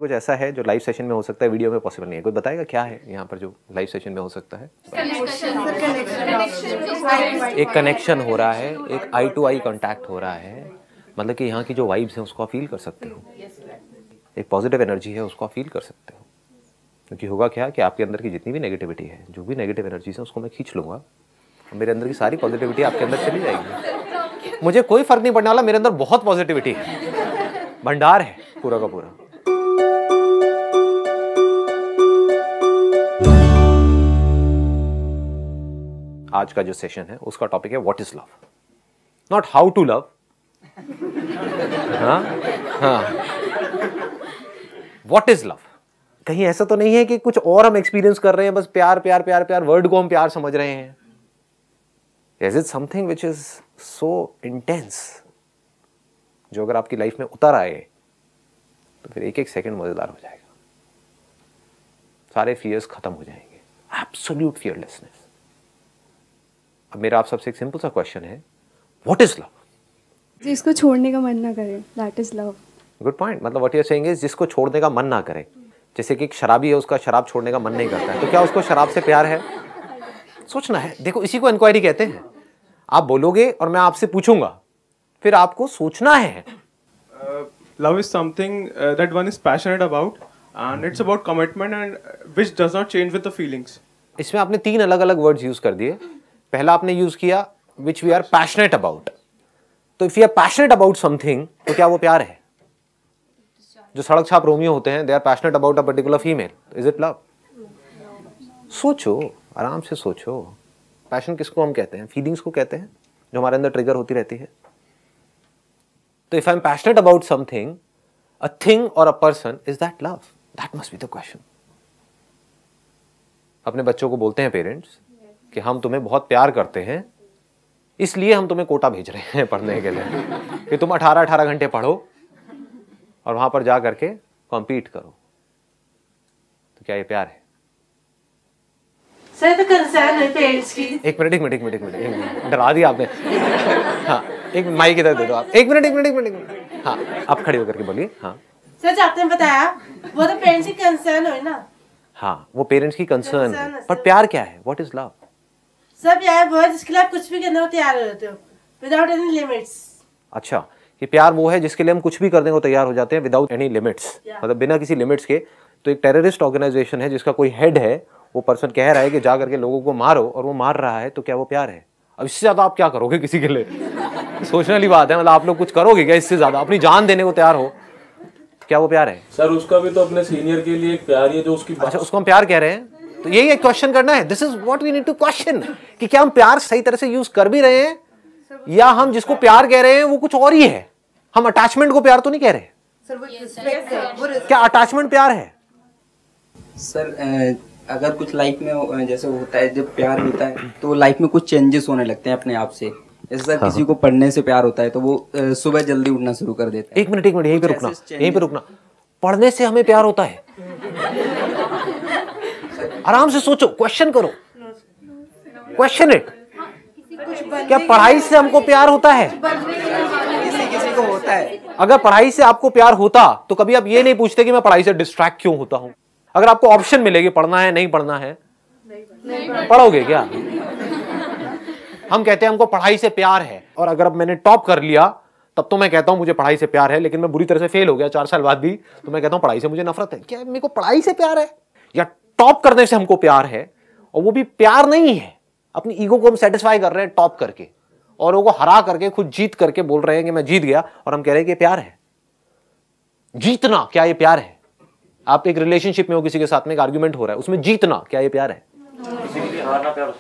कुछ ऐसा है जो लाइव सेशन में हो सकता है, वीडियो में पॉसिबल नहीं है। कोई बताएगा क्या है यहाँ पर जो लाइव सेशन में हो सकता है? एक कनेक्शन हो रहा है, एक आई टू आई कांटेक्ट हो रहा है, मतलब कि यहाँ की जो वाइब्स हैं उसको आप फील कर सकते हो, एक पॉजिटिव एनर्जी है उसको आप फील कर सकते हो। क्योंकि होगा क्या कि आपके अंदर की जितनी भी नेगेटिविटी है, जो भी नेगेटिव एनर्जीज है उसको मैं खींच लूँगा और मेरे अंदर की सारी पॉजिटिविटी आपके अंदर चली जाएगी। मुझे कोई फर्क नहीं पड़ने वाला, मेरे अंदर बहुत पॉजिटिविटी है, भंडार है पूरा का पूरा। आज का जो सेशन है उसका टॉपिक है what is love, not how to love. What is love. कहीं ऐसा तो नहीं है कि कुछ और हम एक्सपीरियंस कर रहे हैं, बस प्यार प्यार प्यार प्यार, वर्ड को हम प्यार समझ रहे हैं। Is it something which is so intense, जो अगर आपकी लाइफ में उतर आए तो फिर एक एक सेकंड मजेदार हो जाएगा, सारे फियर्स खत्म हो जाएंगे, एब्सोल्यूट फियरलेसनेस। अब मेरा आप सबसे एक सिंपल सा क्वेश्चन है, व्हाट इज लव? जिसको छोड़ने का मन ना करे, that is love. Good point. मतलब what you are saying is जिसको छोड़ने का मन ना करे। जैसे कि एक शराबी है, उसका शराब छोड़ने का मन नहीं करता है, तो क्या उसको शराब से प्यार है? सोचना है। देखो, इसी को इंक्वायरी कहते हैं। आप बोलोगे और मैं आपसे पूछूंगा, फिर आपको सोचना है। Love is something that one is passionate about, and it's about commitment and which does not change with the feelings. इसमें आपने 3 अलग अलग वर्ड्स यूज कर दिए। पहला आपने यूज किया which we are passionate about। तो if you are passionate about something, तो क्या वो प्यार है? जो सड़क छाप रोमियो होते हैं, they are passionate about a particular female, is it love? सोचो, आराम से सोचो। पैशन किसको हम कहते हैं? फीलिंग्स को कहते हैं, जो हमारे अंदर ट्रिगर होती रहती है। तो if I am passionate about something, a thing or a person, is that love? That must be the question. अपने बच्चों को बोलते हैं पेरेंट्स कि हम तुम्हें बहुत प्यार करते हैं, इसलिए हम तुम्हें कोटा भेज रहे हैं पढ़ने के लिए कि तुम 18-18 घंटे पढ़ो और वहां पर जा करके कॉम्पीट करो। तो क्या ये प्यार है? सर, तो कंसर्न है पेरेंट्स की। एक मिनट, डरा दिया आपने। हाँ, एक माइक इधर दे दो आप। एक मिनट। हाँ, आप खड़े होकर के बोलिए। हाँ सर, जो आपने बताया वो तो पेरेंट्स की कंसर्न हो ना। हाँ, वो पेरेंट्स की कंसर्न है, पर प्यार क्या है? What is love? सब प्यार वो है जिसके लिए आप कुछ भी करने को तैयार हो जाते हो, विदाउट एनी लिमिट्स। अच्छा, कि प्यार वो है जिसके लिए हम कुछ भी करने को तैयार हो जाते हैं विदाउट एनी लिमिट्स, मतलब बिना किसी लिमिट्स के। तो एक टेररिस्ट ऑर्गेनाइजेशन है जिसका कोई हेड है, वो पर्सन कह रहा है कि जा करके लोगों को मारो, और वो मार रहा है, तो क्या वो प्यार है? अब इससे ज्यादा आप क्या करोगे किसी के लिए? सोचने वाली बात है। मतलब आप लोग कुछ करोगे क्या इससे ज्यादा? अपनी जान देने को तैयार हो, क्या वो प्यार है? सर, उसका भी तो अपने सीनियर के लिए एक प्यार ही है जो उसकी। अच्छा, उसको हम प्यार कह रहे हैं, तो यही एक क्वेश्चन करना है। This is what we need to question, कि क्या हम प्यार सही तरह से यूज कर भी रहे हैं, या हम जिसको प्यार कह रहे हैं वो कुछ और ही है। हम अटैचमेंट को प्यार तो नहीं कह रहे। क्या अटैचमेंट प्यार है? सर, अगर कुछ लाइफ में जैसे होता है, जब प्यार होता है तो लाइफ में कुछ चेंजेस होने लगते हैं अपने आप से। जैसे सर, किसी को पढ़ने से प्यार होता है तो वो सुबह जल्दी उठना शुरू कर देता है। एक मिनट, यहीं पे रुकना। पढ़ने से हमें प्यार होता है? आराम से सोचो, क्वेश्चन करो, क्वेश्चन इट। क्या पढ़ाई से हमको प्यार होता है? किसी को होता है। अगर पढ़ाई से आपको प्यार होता तो कभी आप ये नहीं पूछते कि मैं पढ़ाई से डिस्ट्रैक्ट क्यों होता हूं। अगर आपको ऑप्शन मिलेगी पढ़ना है नहीं पढ़ना है, पढ़ोगे क्या? हम कहते हैं हमको पढ़ाई से प्यार है, और अगर अब मैंने टॉप कर लिया तब तो मैं कहता हूं मुझे पढ़ाई से प्यार है, लेकिन मैं बुरी तरह से फेल हो गया 4 साल बाद भी, तो मैं कहता हूं पढ़ाई से मुझे नफरत है। क्या मेरे को पढ़ाई से प्यार है? या टॉप करने से हमको प्यार है, और वो भी प्यार नहीं है, अपनी ईगो को हम सेटिस्फाई कर रहे हैं टॉप करके, और वो हरा करके खुद जीत करके बोल रहे हैं कि मैं जीत गया, और हम कह रहे हैं कि प्यार है। जीतना, क्या ये प्यार है? आप एक रिलेशनशिप में हो, किसी के साथ में एक आर्गुमेंट हो रहा है, उसमें जीतना, क्या ये प्यार है? हारना प्यार हो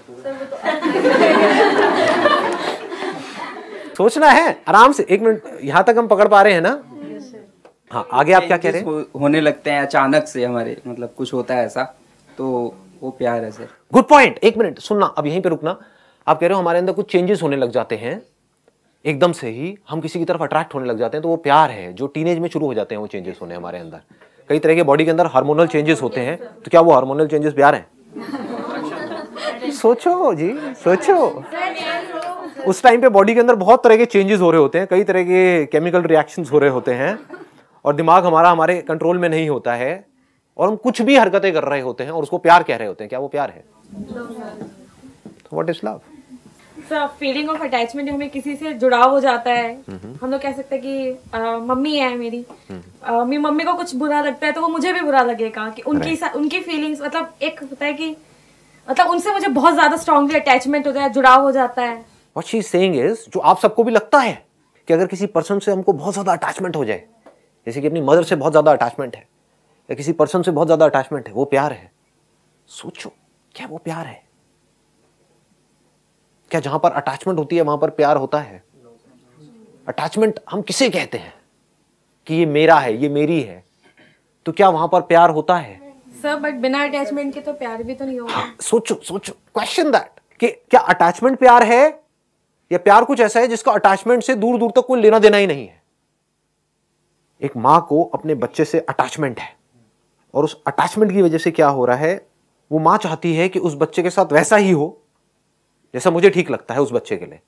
सोचना है आराम से। 1 मिनट, यहां तक हम पकड़ पा रहे हैं ना? हाँ, आगे आप क्या कह रहे हैं? होने लगते हैं अचानक से हमारे, मतलब कुछ होता है ऐसा, तो वो प्यार है सर। Good point. 1 मिनट सुनना, अब यहीं पे रुकना। आप कह रहे हो हमारे अंदर कुछ चेंजेस होने लग जाते हैं, एकदम से ही हम किसी की तरफ अट्रैक्ट होने लग जाते हैं, तो वो प्यार है। जो टीनेज में शुरू हो जाते हैं वो चेंजेस होने हमारे अंदर, कई तरह के बॉडी के अंदर हार्मोनल चेंजेस होते हैं, तो क्या वो हार्मोनल चेंजेस प्यार हैं? सोचो जी, सोचो। उस टाइम पे बॉडी के अंदर बहुत तरह के चेंजेस हो रहे होते हैं, कई तरह के केमिकल रिएक्शंस हो रहे होते हैं, और दिमाग हमारा हमारे कंट्रोल में नहीं होता है और हम कुछ भी हरकतें कर रहे होते हैं और उसको प्यार कह रहे होते हैं, क्या वो प्यार है? What is love? Feeling of attachment, हमें किसी से जुड़ाव हो जाता है। हम लोग कह सकते हैं कि मम्मी है मेरी, मेरी मम्मी को कुछ बुरा लगता है तो वो मुझे भी बुरा लगेगा कि उनकी फीलिंग्स, मतलब एक होता है कि मतलब उनसे मुझे बहुत ज्यादा स्ट्रांगली अटैचमेंट होता है, जुड़ाव हो जाता है। What she is saying is, जो आप सबको भी लगता है कि अगर किसी पर्सन से हमको बहुत ज्यादा अटैचमेंट हो जाए, जैसे कि अपनी मदर से बहुत ज्यादा अटैचमेंट है या किसी पर्सन से बहुत ज्यादा अटैचमेंट है, वो प्यार है? सोचो, क्या वो प्यार है? क्या जहां पर अटैचमेंट होती है वहां पर प्यार होता है? अटैचमेंट हम किसे कहते हैं कि ये मेरा है, ये मेरी है, तो क्या वहां पर प्यार होता है? सर बट बिना अटैचमेंट के तो प्यार भी तो नहीं होगा। सोचो सोचो, क्वेश्चन दैट कि क्या अटैचमेंट प्यार है या प्यार कुछ ऐसा है जिसका अटैचमेंट से दूर दूर तक कोई लेना देना ही नहीं है? एक मां को अपने बच्चे से अटैचमेंट है और उस अटैचमेंट की वजह से क्या हो रहा है, वो मां चाहती है कि उस बच्चे के साथ वैसा ही हो जैसा मुझे ठीक लगता है उस बच्चे के लिए।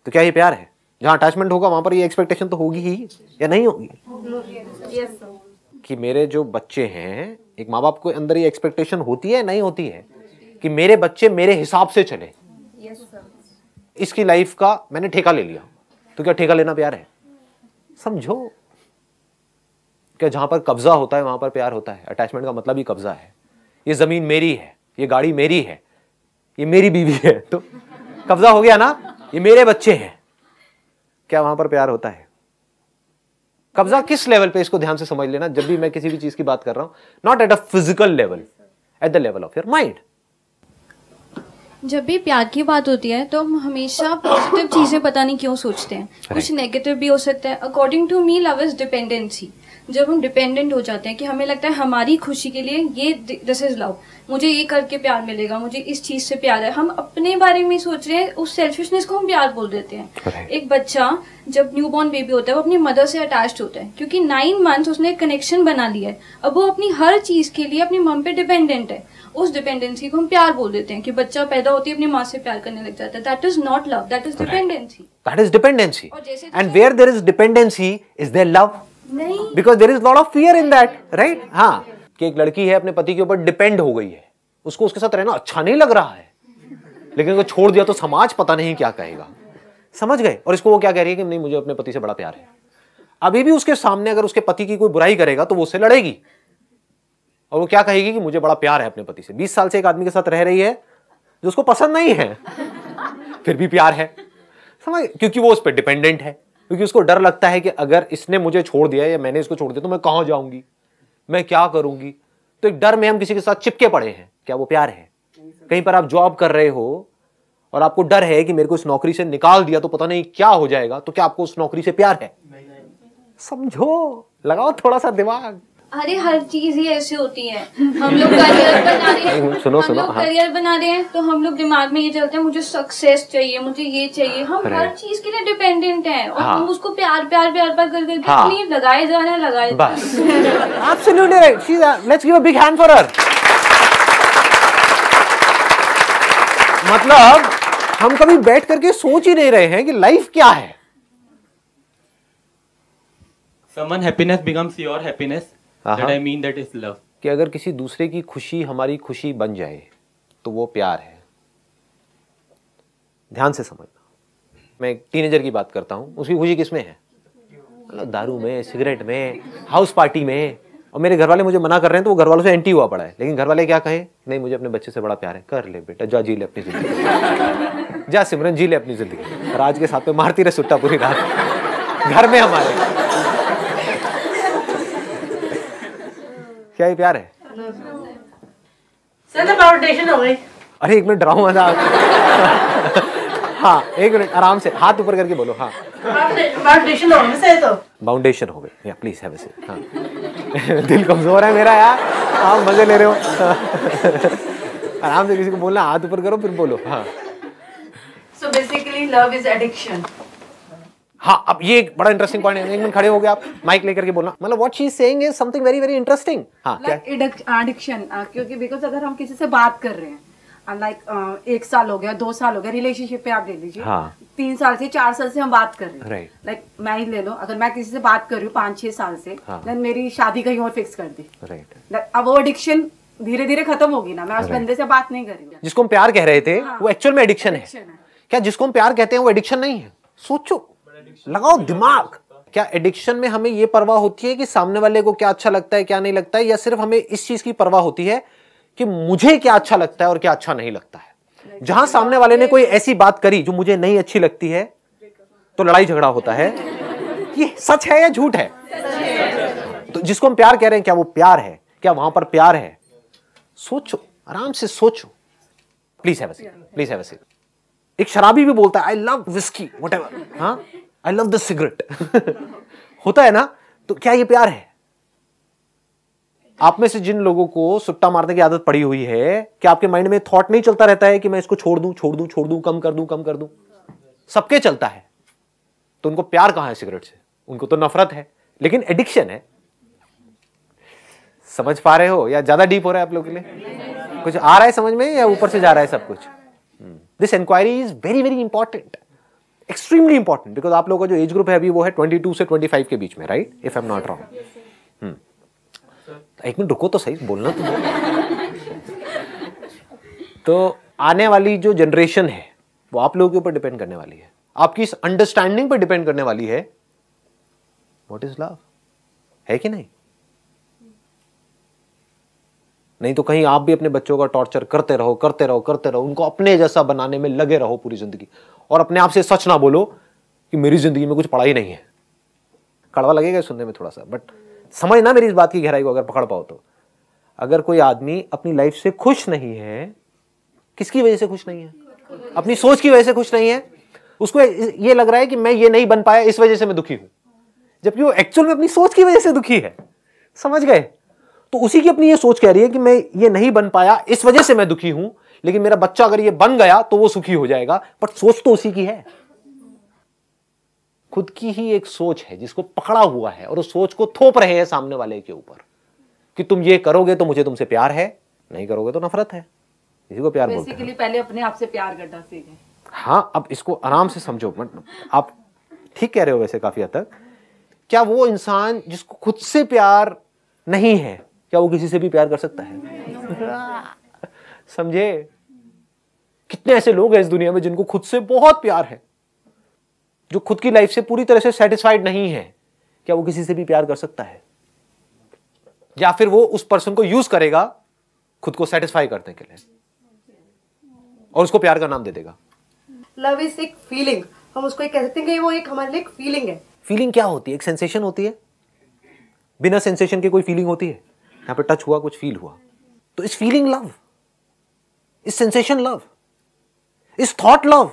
तो क्या ये प्यार है? जहां अटैचमेंट होगा वहां पर ये एक्सपेक्टेशन तो होगी ही या नहीं होगी? कि मेरे जो बच्चे हैं, एक माँ बाप के अंदर ये एक्सपेक्टेशन होती है नहीं होती है कि मेरे बच्चे मेरे हिसाब से चले। इसकी लाइफ का मैंने ठेका ले लिया, तो क्या ठेका लेना प्यार है? समझो, क्या जहां पर कब्जा होता है वहां पर प्यार होता है? अटैचमेंट का मतलब ही कब्जा है। ये जमीन मेरी है, ये गाड़ी मेरी है, ये मेरी बीवी है, तो कब्जा हो गया ना, ये मेरे बच्चे हैं, क्या वहां पर प्यार होता है? कब्जा किस लेवल पे, इसको ध्यान से समझ लेना जब भी मैं किसी भी चीज की बात कर रहा हूं, not at a physical level, at the level of your mind. जब भी प्यार की बात होती है तो हम हमेशा पॉजिटिव चीजें पता नहीं क्यों सोचते हैं, कुछ नेगेटिव भी हो सकता है। According to me love is dependency. जब हम डिपेंडेंट हो जाते हैं कि हमें लगता है हमारी खुशी के लिए ये दिस इज लव, मुझे ये करके प्यार मिलेगा, मुझे इस चीज से प्यार है, हम अपने बारे में सोच रहे हैं, उस सेल्फिशनेस को हम प्यार बोल देते हैं। एक बच्चा जब न्यूबॉर्न बेबी होता है वो अपनी मदर से अटैच्ड होता है क्योंकि 9 मंथ्स उसने एक कनेक्शन बना लिया है। अब वो अपनी हर चीज के लिए अपनी मम पे डिपेंडेंट है। उस डिपेंडेंसी को हम प्यार बोल देते हैं कि बच्चा पैदा होती है अपनी माँ से प्यार करने लग जाता है। That is not love, that is dependency. That is dependency. And where there is dependency is there love? नहीं, because there is lot of fear in that, right? हाँ, कि एक लड़की है अपने पति के ऊपर डिपेंड हो गई है, उसको उसके साथ रहना अच्छा नहीं लग रहा है, लेकिन अगर छोड़ दिया तो समाज पता नहीं क्या कहेगा, समझ गए? और इसको वो क्या कह रही है कि नहीं, मुझे अपने पति से बड़ा प्यार है। अभी भी उसके सामने अगर उसके पति की कोई बुराई करेगा तो वो उससे लड़ेगी और वो क्या कहेगी कि मुझे बड़ा प्यार है अपने पति से। 20 साल से एक आदमी के साथ रह रही है जो उसको पसंद नहीं है, फिर भी प्यार है, समझ? क्योंकि वो उस पर डिपेंडेंट है, क्योंकि उसको डर लगता है कि अगर इसने मुझे छोड़ दिया या मैंने इसको छोड़ दिया तो मैं कहां जाऊंगी, मैं क्या करूंगी। तो एक डर में हम किसी के साथ चिपके पड़े हैं, क्या वो प्यार है? कहीं पर आप जॉब कर रहे हो और आपको डर है कि मेरे को इस नौकरी से निकाल दिया तो पता नहीं क्या हो जाएगा, तो क्या आपको उस नौकरी से प्यार है? समझो, लगाओ थोड़ा सा दिमाग। अरे हर चीज ही ऐसी होती है। हम लोग करियर बना रहे हैं, सुनो, करियर बना रहे हैं तो हम लोग दिमाग में ये चलते हैं मुझे सक्सेस चाहिए, मुझे ये चाहिए। हम हर चीज के लिए डिपेंडेंट हैं और हम उसको प्यार प्यार प्यार प्यार कर करके लगाए जा रहे हैं, लगाए बस। Absolutely right. Let's give a big hand for her. मतलब हम कभी बैठ करके सोच ही नहीं रहे हैं कि लाइफ क्या है। Someone happiness becomes your happiness. That I mean that is love. कि अगर किसी दूसरे की खुशी हमारी खुशी बन जाए तो वो प्यार है। ध्यान से समझना, मैं एक टीनेजर की बात करता हूं, उसकी खुशी किसमें है? मतलब दारू में, सिगरेट में, हाउस पार्टी में। और मेरे घर वाले मुझे मना कर रहे हैं तो वो घर वालों से एंटी हुआ पड़ा है, लेकिन घर वाले क्या कहें? नहीं, मुझे अपने बच्चे से बड़ा प्यार है। कर ले बेटा, जा जी ले अपनी जिंदगी, जा सिमरन जी ले अपनी जिंदगी, राज के साथ में मारती रहे सुट्टा पूरी रात घर में हमारे। क्या ये प्यार है? सर बाउंडेशन हो गई। अरे 1 मिनट डराऊं ना। हाँ 1 मिनट आराम से हाथ ऊपर करके बोलो। हाँ बाउंडेशन हो गई सर, तो बाउंडेशन हो गई। Please have a seat. हाँ दिल कमजोर है मेरा यार, आप मजे ले रहे हो। आराम से किसी को बोलना, हाथ ऊपर करो फिर बोलो। हाँ so basically love is addiction. हाँ, अब ये एक बड़ा इंटरेस्टिंग पॉइंट है। 1 मिनट खड़े हो गए आप, माइक लेकर के बोलना। मतलब what she is saying is something very very interesting. हाँ क्या एडिक्शन, क्योंकि बिकॉज अगर हम किसी से बात कर रहे हैं, लाइक 1 साल हो गया, 2 साल हो गया, रिलेशनशिप पे आप ले लीजिए, हाँ। 3 साल से 4 साल से हम बात कर रहे हैं, राइट। लाइक मैं ही ले लो, अगर मैं किसी से बात कर रही हूँ 5-6 साल से, हाँ। देन मेरी शादी कहीं और फिक्स कर दी, राइट। अब वो एडिक्शन धीरे धीरे खत्म होगी ना, मैं उस बंदे से बात नहीं करूंगी। जिसको हम प्यार कह रहे थे वो एक्चुअल में एडिक्शन है। Addiction है। क्या जिसको हम प्यार कहते हैं वो एडिक्शन नहीं है? सोचो, लगाओ दिमाग। क्या एडिक्शन में हमें ये परवाह होती है कि सामने वाले को क्या अच्छा लगता है क्या नहीं लगता है, या सिर्फ हमें इस चीज की परवाह होती है कि मुझे क्या अच्छा लगता है और क्या अच्छा नहीं लगता है? जहां सामने वाले ने कोई ऐसी बात करी जो मुझे नहीं अच्छी लगती है तो लड़ाई झगड़ा होता है। ये सच है या झूठ है? तो जिसको हम प्यार कह रहे हैं क्या वो प्यार है? क्या वहां पर प्यार है? सोचो, आराम से सोचो। Please have a seat, please have a seat. एक शराबी भी बोलता है आई लव विस्की व्हाटएवर, हाँ, आई लव द सिगरेट होता है ना? तो क्या ये प्यार है? आप में से जिन लोगों को सुट्टा मारने की आदत पड़ी हुई है, क्या आपके माइंड में थॉट नहीं चलता रहता है कि मैं इसको छोड़ दूं, छोड़ दूं, छोड़ दूं, कम कर दूं, कम कर दूं? सबके चलता है। तो उनको प्यार कहां है सिगरेट से? उनको तो नफरत है, लेकिन एडिक्शन है। समझ पा रहे हो या ज्यादा डीप हो रहा है आप लोगों के लिए? कुछ आ रहा है समझ में या ऊपर से जा रहा है सब कुछ? This inquiry is very very important, extremely important, because आप लोगों का जो एज ग्रुप है अभी वो है 22 से 25 के बीच में, right? If I am not wrong. एक मिनट रुको तो सही, बोलना तो तो आने वाली जो जनरेशन है वो आप लोगों के ऊपर डिपेंड करने वाली है, आपकी इस अंडरस्टैंडिंग पर डिपेंड करने वाली है व्हाट इज लव, है कि नहीं? नहीं तो कहीं आप भी अपने बच्चों का टॉर्चर करते रहो, करते रहो, करते रहो, उनको अपने जैसा बनाने में लगे रहो पूरी जिंदगी, और अपने आप से सच ना बोलो कि मेरी जिंदगी में कुछ पढ़ाई नहीं है। कड़वा लगेगा सुनने में थोड़ा सा, बट समझना मेरी इस बात की गहराई को अगर पकड़ पाओ तो। अगर कोई आदमी अपनी लाइफ से खुश नहीं है, किसकी वजह से खुश नहीं है? अपनी सोच की वजह से खुश नहीं है। उसको ये लग रहा है कि मैं ये नहीं बन पाया इस वजह से मैं दुखी हूं, जबकि वो एक्चुअल में अपनी सोच की वजह से दुखी है। समझ गए? तो उसी की अपनी ये सोच कह रही है कि मैं ये नहीं बन पाया इस वजह से मैं दुखी हूं, लेकिन मेरा बच्चा अगर ये बन गया तो वो सुखी हो जाएगा। बट सोच तो उसी की है, खुद की ही एक सोच है जिसको पकड़ा हुआ है, और उस सोच को थोप रहे हैं सामने वाले के ऊपर कि तुम ये करोगे तो मुझे तुमसे प्यार है, नहीं करोगे तो नफरत है। इसी को प्यार बोलते हैं। पहले अपने आप से प्यार करना सीखें। हाँ, अब इसको आराम से समझो। आप ठीक कह रहे हो वैसे काफी हद तक। क्या वो इंसान जिसको खुद से प्यार नहीं है, क्या वो किसी से भी प्यार कर सकता है? समझे? कितने ऐसे लोग हैं इस दुनिया में जिनको खुद से बहुत प्यार है, जो खुद की लाइफ से पूरी तरह से सेटिस्फाइड नहीं है। क्या वो किसी से भी प्यार कर सकता है? या फिर वो उस पर्सन को यूज करेगा खुद को सेटिस्फाई करने के लिए और उसको प्यार का नाम दे देगा। लव इज एक फीलिंग, हम उसको एक कह सकते हैं कि वो एक हमारे लिए एक फीलिंग है। फीलिंग क्या होती है? एक सेंसेशन होती है। बिना सेंसेशन के कोई फीलिंग होती है? यहां पे टच हुआ, कुछ फील हुआ, तो is feeling love, is sensation love, is thought love.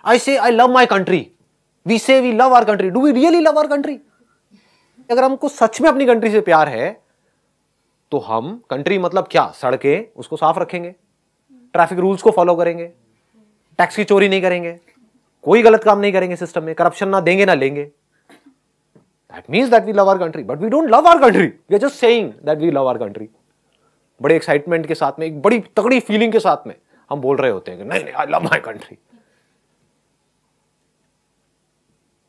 I say I love my country, we say we love our country. Do we really love our country? अगर हमको सच में अपनी कंट्री से प्यार है तो हम, कंट्री मतलब क्या, सड़कें, उसको साफ रखेंगे, ट्रैफिक रूल्स को फॉलो करेंगे, टैक्स की चोरी नहीं करेंगे, कोई गलत काम नहीं करेंगे सिस्टम में, करप्शन ना देंगे ना लेंगे। That means that we love our country, but we don't love our country, we are just saying that we love our country. बड़े एक्साइटमेंट के साथ में, एक बड़ी तगड़ी फीलिंग के साथ में हम बोल रहे होते हैं कि नहीं नहीं, आई लव माई कंट्री।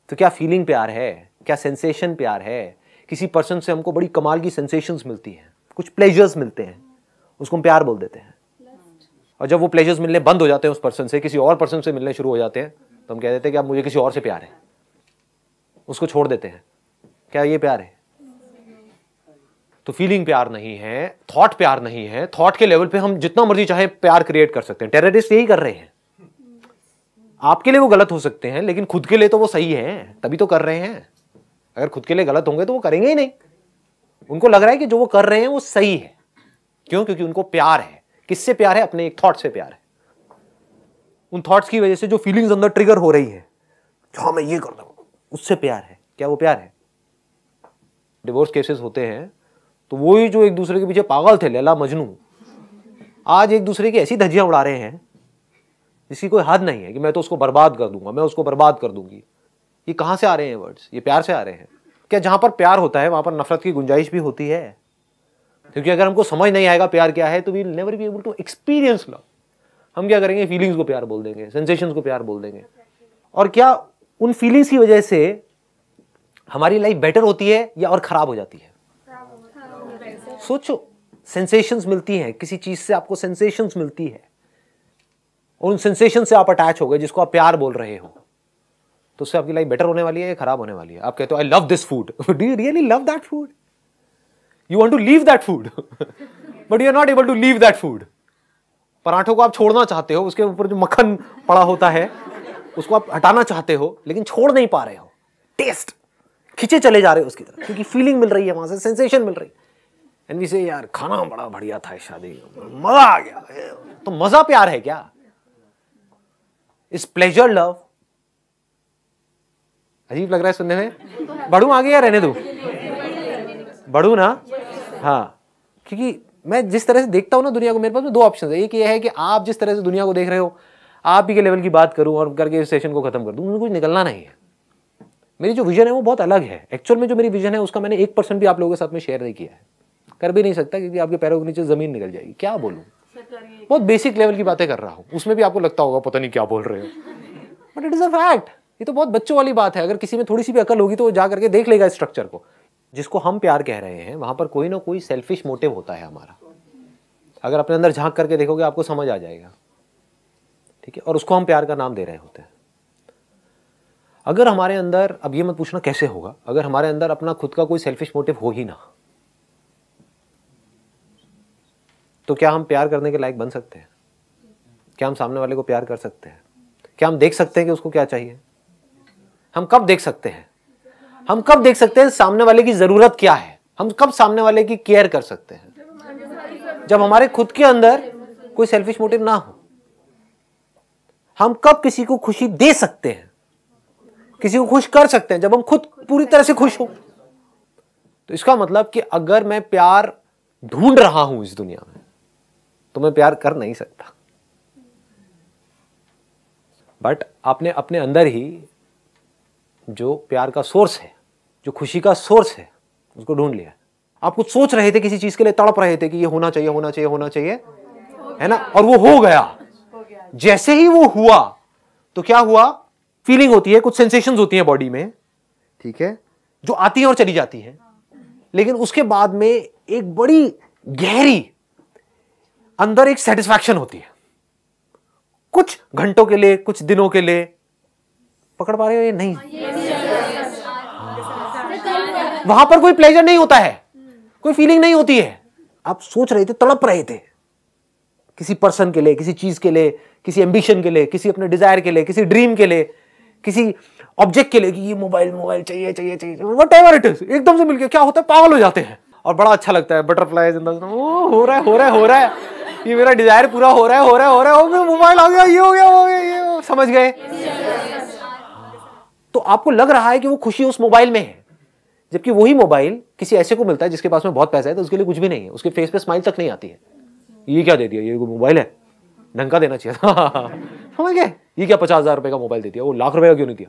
तो क्या फीलिंग प्यार है? क्या सेंसेशन प्यार है? किसी पर्सन से हमको बड़ी कमाल की सेंसेशंस मिलती हैं, कुछ प्लेजर्स मिलते हैं, उसको हम प्यार बोल देते हैं। और जब वो प्लेजर्स मिलने बंद हो जाते हैं उस पर्सन से, किसी और पर्सन से मिलने शुरू हो जाते हैं, तो हम कह देते हैं कि अब मुझे किसी और से प्यार है, उसको छोड़ देते हैं। क्या ये प्यार है? तो फीलिंग प्यार नहीं है, थॉट प्यार नहीं है। थॉट के लेवल पे हम जितना मर्जी चाहे प्यार क्रिएट कर सकते हैं। टेररिस्ट यही कर रहे हैं। आपके लिए वो गलत हो सकते हैं, लेकिन खुद के लिए तो वो सही है, तभी तो कर रहे हैं। अगर खुद के लिए गलत होंगे तो वो करेंगे ही नहीं। उनको लग रहा है कि जो वो कर रहे हैं वो सही है। क्यों? क्योंकि उनको प्यार है। किससे प्यार है? अपने एक थॉट से प्यार है। उन थॉट्स की वजह से जो फीलिंग्स अंदर ट्रिगर हो रही है, हाँ मैं ये कर रहा हूं, उससे प्यार है। क्या वो प्यार है? डिवोर्स केसेस होते हैं तो वही जो एक दूसरे के पीछे पागल थे, लैला मजनू, आज एक दूसरे की ऐसी धज्जियां उड़ा रहे हैं जिसकी कोई हद नहीं है कि मैं तो उसको बर्बाद कर दूंगा, मैं उसको बर्बाद कर दूंगी। ये कहां से आ रहे हैं वर्ड्स? ये प्यार से आ रहे हैं। क्या जहां पर प्यार होता है वहां पर नफरत की गुंजाइश भी होती है? क्योंकि अगर हमको समझ नहीं आएगा प्यार क्या है तो we will never be able to experience love. हम क्या करेंगे, फीलिंग्स को प्यार बोल देंगे, सेंसेशंस को प्यार बोल देंगे। और क्या उन फीलिंग्स की वजह से हमारी लाइफ बेटर होती है या और खराब हो जाती है? सोचो, सेंसेशंस मिलती हैं, किसी चीज से आपको सेंसेशंस मिलती है और उन सेंसेशन से आप अटैच हो गए जिसको आप प्यार बोल रहे हो, तो उससे आपकी लाइफ बेटर होने वाली है या खराब होने वाली है? आप कहते हो I love this food, do you really love that food? You want to leave that food but you are not able to leave that food. पराठों को आप छोड़ना चाहते हो, उसके ऊपर जो मक्खन पड़ा होता है उसको आप हटाना चाहते हो, लेकिन छोड़ नहीं पा रहे हो। टेस्ट खिंचे चले जा रहे हो उसकी तरफ, क्योंकि फीलिंग मिल रही है, वहां से सेंसेशन मिल रही है। एंड वी से यार खाना बड़ा बढ़िया था, शादी मजा आ गया। तो मजा प्यार है क्या? Is pleasure love? अजीब लग रहा है सुनने में। बढ़ू आगे या रहने दो? बढ़ू ना? हाँ, क्योंकि मैं जिस तरह से देखता हूं ना दुनिया को, मेरे पास दो ऑप्शन है। एक ये है कि आप जिस तरह से दुनिया को देख रहे हो आप ही के लेवल की बात करूं और करके इस सेशन को खत्म कर दूं, मुझे कुछ निकलना नहीं है। मेरी जो विजन है वो बहुत अलग है। एक्चुअल में जो मेरी विजन है उसका मैंने 1% भी आप लोगों के साथ में शेयर नहीं किया है, कर भी नहीं सकता, क्योंकि आपके पैरों के नीचे जमीन निकल जाएगी। क्या बोलूं, बहुत बेसिक लेवल की बातें कर रहा हूं, उसमें भी आपको लगता होगा पता नहीं क्या बोल रहे हो, but it is a fact. ये तो बहुत बच्चों वाली बात है। अगर किसी में थोड़ी सी भी अकल होगी तो वो जा करके देख लेगा स्ट्रक्चर को। जिसको हम प्यार कह रहे हैं वहां पर कोई ना कोई सेल्फिश मोटिव होता है हमारा। अगर अपने अंदर झांक करके देखोगे आपको समझ आ जाएगा, ठीक है? और उसको हम प्यार का नाम दे रहे होते हैं। अगर हमारे अंदर, अब ये मत पूछना कैसे होगा, अगर हमारे अंदर अपना खुद का कोई सेल्फिश मोटिव हो ही ना, तो क्या हम प्यार करने के लायक बन सकते हैं? क्या हम सामने वाले को प्यार कर सकते हैं? क्या हम देख सकते हैं कि उसको क्या चाहिए? हम कब देख सकते हैं? हम कब देख सकते हैं सामने वाले की जरूरत क्या है? हम कब सामने वाले की केयर कर सकते हैं? जब हमारे खुद के अंदर कोई सेल्फिश मोटिव ना हो। हम कब किसी को खुशी दे सकते हैं, किसी को खुश कर सकते हैं? जब हम खुद पूरी तरह से खुश हो। तो इसका मतलब कि अगर मैं प्यार ढूंढ रहा हूं इस दुनिया में तो मैं प्यार कर नहीं सकता। बट आपने अपने अंदर ही जो प्यार का सोर्स है, जो खुशी का सोर्स है, उसको ढूंढ लिया। आप कुछ सोच रहे थे, किसी चीज के लिए तड़प रहे थे कि ये होना चाहिए, होना चाहिए, होना चाहिए, है ना? और वो हो गया। जैसे ही वो हुआ तो क्या हुआ? फीलिंग होती है, कुछ सेंसेशंस होती हैं बॉडी में, ठीक है, जो आती है और चली जाती है। लेकिन उसके बाद में एक बड़ी गहरी अंदर एक सेटिस्फैक्शन होती है, कुछ घंटों के लिए, कुछ दिनों के लिए। पकड़ पा रहे हो ये? नहीं। वहां पर कोई प्लेजर नहीं होता है, कोई फीलिंग नहीं होती है। आप सोच रहे थे, तड़प रहे थे किसी पर्सन के लिए, किसी चीज के लिए, किसी एम्बिशन के लिए, किसी अपने डिजायर के लिए, किसी ड्रीम के लिए, किसी ऑब्जेक्ट के लिए कि ये मोबाइल मोबाइल चाहिए चाहिए चाहिए, व्हाटएवर इट इज। एकदम से मिलके क्या होता है, पागल हो जाते हैं और बड़ा अच्छा लगता है। बटरफ्लाइज इन द, हो रहा है, हो रहा है, हो रहा है, ये मेरा डिजायर पूरा हो रहा है, हो रहा है, हो रहा है, मोबाइल आ गया, ये हो गया, वो हो गया, ये समझ गए? तो आपको लग रहा है कि वो खुशी उस मोबाइल में है, जबकि वही मोबाइल किसी ऐसे को मिलता है जिसके पास में बहुत पैसा है तो उसके लिए कुछ भी नहीं है, उसके फेस पे स्माइल तक नहीं आती है। ये क्या दे दिया, ये मोबाइल है, ढंग का देना चाहिए था। समझ गए? ये क्या 50,000 रुपए का मोबाइल दे दिया, वो लाख रुपए का क्यों नहीं दिया?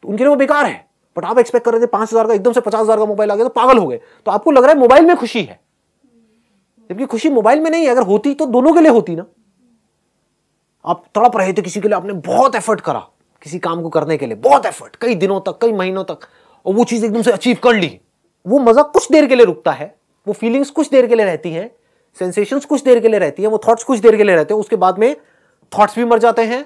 तो उनके लिए वो बेकार है। बट आप एक्सपेक्ट कर रहे थे 5,000 का, एकदम से 50,000 का मोबाइल आ गया तो पागल हो गए। तो आपको लग रहा है मोबाइल में खुशी है, जबकि खुशी मोबाइल में नहीं है। अगर होती तो दोनों के लिए होती ना। आप तड़प रहे थे किसी के लिए, आपने बहुत एफर्ट करा किसी काम को करने के लिए, बहुत एफर्ट, कई दिनों तक, कई महीनों तक, और वो चीज एकदम से अचीव कर ली। वो मजा कुछ देर के लिए रुकता है, वो फीलिंग्स कुछ देर के लिए रहती हैं, सेंसेशंस कुछ देर के लिए रहती हैं, वो थॉट्स कुछ देर के लिए रहते हैं। उसके बाद में थॉट्स भी मर जाते हैं,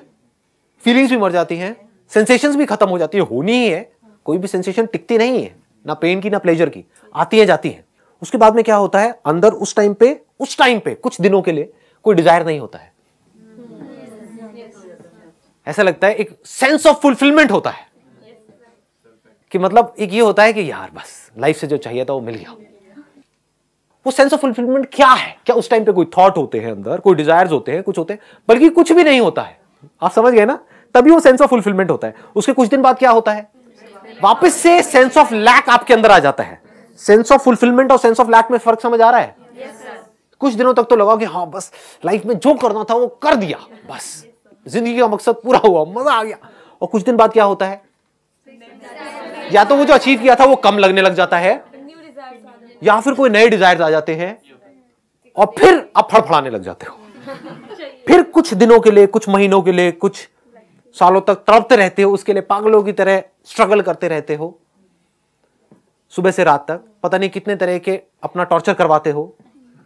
फीलिंग्स भी मर जाती हैं, सेंसेशंस भी खत्म हो जाती है। होनी ही है, कोई भी सेंसेशन टिकती नहीं है, ना पेन की ना प्लेजर की, आती है जाती है। उसके बाद में क्या होता है, अंदर उस टाइम पे कुछ दिनों के लिए कोई डिजायर नहीं होता है। ऐसा लगता है एक सेंस ऑफ फुलफिलमेंट होता है, कि मतलब एक ये होता है कि यार बस लाइफ से जो चाहिए था वो मिल गया। वो सेंस ऑफ फुलफिलमेंट क्या है? क्या उस टाइम पे कोई थॉट होते हैं अंदर, कोई डिजायर्स होते हैं, कुछ होते हैं, बल्कि कुछ भी नहीं होता है। आप समझ गए ना? तभी वो सेंस ऑफ फुलफिलमेंट होता है। उसके कुछ दिन बाद क्या होता है, वापस से सेंस ऑफ लैक आपके अंदर आ जाता है। सेंस ऑफ फुलफिलमेंट और सेंस ऑफ लैक में फर्क समझ आ रहा है? कुछ दिनों तक तो लगा कि हाँ बस लाइफ में जो करना था वो कर दिया, बस जिंदगी का मकसद पूरा हुआ, मजा आ गया। और कुछ दिन बाद क्या होता है, या तो वो जो अचीव किया था वो कम लगने लग जाता है, या फिर कोई नए डिजायर्स आ जाते हैं, और फिर आप फड़फड़ाने लग जाते हो। फिर कुछ दिनों के लिए, कुछ महीनों के लिए, कुछ सालों तक तड़पते रहते हो, उसके लिए पागलों की तरह स्ट्रगल करते रहते हो, सुबह से रात तक पता नहीं कितने तरह के अपना टॉर्चर करवाते हो,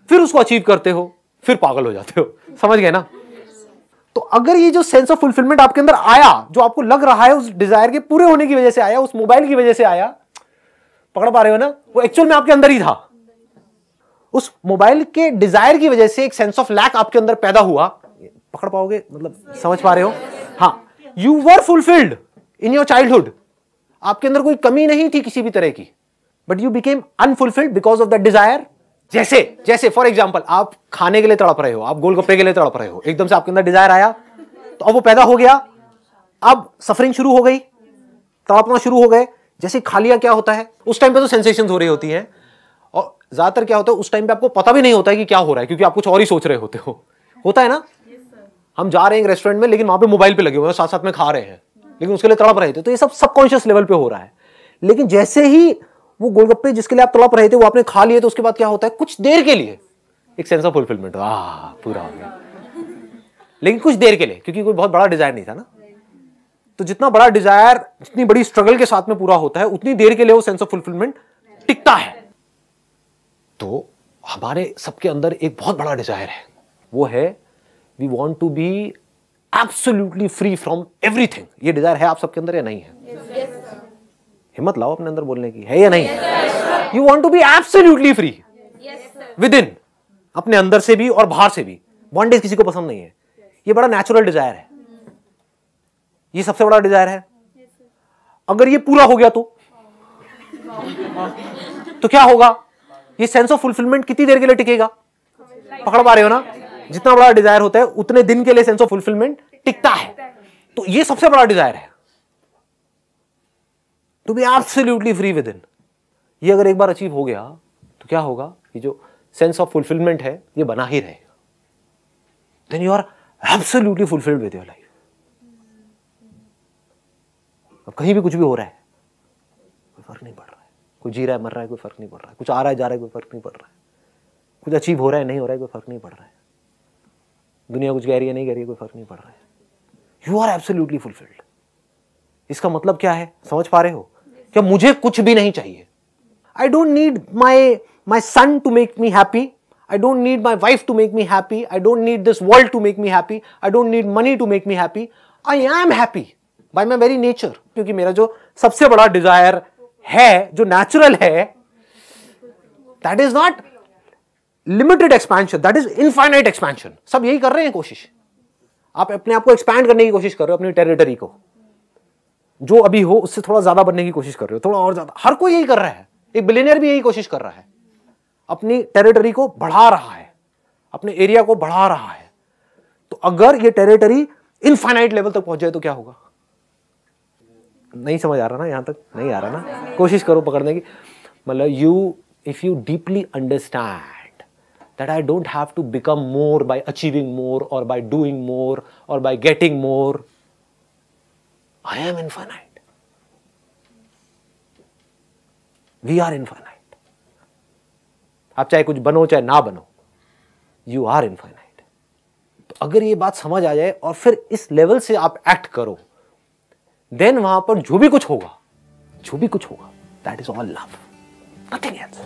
फिर उसको अचीव करते हो, फिर पागल हो जाते हो। समझ गए ना? तो अगर ये जो सेंस ऑफ फुलफिलमेंट आपके अंदर आया, जो आपको लग रहा है उस डिजायर के पूरे होने की वजह से आया, उस मोबाइल की वजह से आया, पकड़ पा रहे हो ना? वो एक्चुअल में आपके अंदर ही था। उस मोबाइल के डिजायर की वजह से एक सेंस ऑफ लैक आपके अंदर पैदा हुआ। पकड़ पाओगे? मतलब समझ पा रहे हो? हाँ, you were fulfilled in your childhood. आपके अंदर कोई कमी नहीं थी किसी भी तरह की, but you became unfulfilled because of that desire. जैसे फॉर एग्जाम्पल, आप खाने के लिए तड़प रहे हो, आप गोलगप्पे के लिए तड़प रहे हो, एकदम से आपके अंदर डिजायर आया, तो अब वो पैदा हो गया, अब सफरिंग शुरू हो गई, तड़पना शुरू हो गए। जैसे खा लिया, क्या होता है उस टाइम पे? तो सेंसेशंस हो रही होती हैं, और ज्यादातर क्या होता है उस टाइम पे आपको पता भी नहीं होता है कि क्या हो रहा है, क्योंकि आप कुछ और ही सोच रहे होते हो। होता है ना? हम जा रहे हैं एक रेस्टोरेंट में, लेकिन वहां पे मोबाइल पे लगे हुए हैं, साथ साथ में खा रहे हैं, लेकिन उसके लिए तड़प रहे थे। तो ये सब सबकॉन्शियस लेवल पे हो रहा है। लेकिन जैसे ही वो गोलगप्पे जिसके लिए आप तड़प रहे थे वो आपने खा लिए, तो उसके बाद क्या होता है? कुछ देर के लिए एक सेंस ऑफ फुलफिलमेंट, पूरा हो गया, लेकिन कुछ देर के लिए, क्योंकि कोई बहुत बड़ा डिजायर नहीं था ना। तो जितना बड़ा डिजायर, जितनी बड़ी स्ट्रगल के साथ में पूरा होता है, उतनी देर के लिए वो सेंस ऑफ फुलफिलमेंट टिकता है। तो हमारे सबके अंदर एक बहुत बड़ा डिजायर है, वो है we want to be absolutely free from everything. ये डिजायर है आप सबके अंदर या नहीं है? हिम्मत लाओ अपने अंदर बोलने की, है या नहीं? You want to be absolutely free within, अपने अंदर से भी और बाहर से भी। बॉन्डेज किसी को पसंद नहीं है, ये बड़ा नेचुरल डिजायर है, ये सबसे बड़ा डिजायर है। अगर ये पूरा हो गया तो क्या होगा? ये सेंस ऑफ फुलफिलमेंट कितनी देर के लिए टिकेगा? पकड़ पा रहे हो ना? जितना बड़ा डिजायर होता है उतने दिन के लिए सेंस ऑफ फुलफिलमेंट टिकता है। तो ये सबसे बड़ा डिजायर है, to be absolutely free within. ये अगर एक बार अचीव हो गया तो क्या होगा? ये जो सेंस ऑफ फुलफिलमेंट है ये बना ही रहेगा। Then you are absolutely fulfilled with your life. अब कहीं भी कुछ भी हो रहा है, कोई फर्क नहीं पड़ रहा है। कोई जी रहा है, मर रहा है, कोई फर्क नहीं पड़ रहा है। कुछ आ रहा है, जा रहा है, कोई फर्क नहीं पड़ रहा है। कुछ अचीव हो रहा है, नहीं हो रहा है, कोई फर्क नहीं पड़ रहा है। दुनिया कुछ कह रही है, नहीं कह रही है, कोई फर्क नहीं पड़ रहा है। You are absolutely fulfilled. इसका मतलब क्या है? समझ पा रहे हो? क्या मुझे कुछ भी नहीं चाहिए। I don't need my son to make me happy, I don't need my wife to make me happy, I don't need this world to make me happy, I don't need money to make me happy, I am happy by my very nature। क्योंकि मेरा जो सबसे बड़ा desire है, जो natural है, that is not limited expansion, that is infinite expansion। सब यही कर रहे हैं कोशिश। आप अपने आप को एक्सपैंड करने की कोशिश कर रहे हो, अपनी टेरिटरी को, जो अभी हो उससे थोड़ा ज्यादा बनने की कोशिश कर रहे हो, थोड़ा और ज्यादा। हर कोई यही कर रहा है, एक बिलियनियर भी यही कोशिश कर रहा है, अपनी टेरिटरी को बढ़ा रहा है, अपने एरिया को बढ़ा रहा है। तो अगर ये टेरिटरी इनफाइनाइट लेवल तक पहुंच जाए तो क्या होगा? नहीं समझ आ रहा ना? यहां तक नहीं आ रहा ना? कोशिश करो पकड़ने की। मतलब if you deeply understand that I don't have to become more by achieving more और बाय डूइंग मोर और by getting more, I am infinite, we are infinite. आप चाहे कुछ बनो चाहे ना बनो, यू आर इनफाइनाइट। तो अगर ये बात समझ आ जाए और फिर इस लेवल से आप एक्ट करो, देन वहां पर जो भी कुछ होगा, that is all love, nothing else.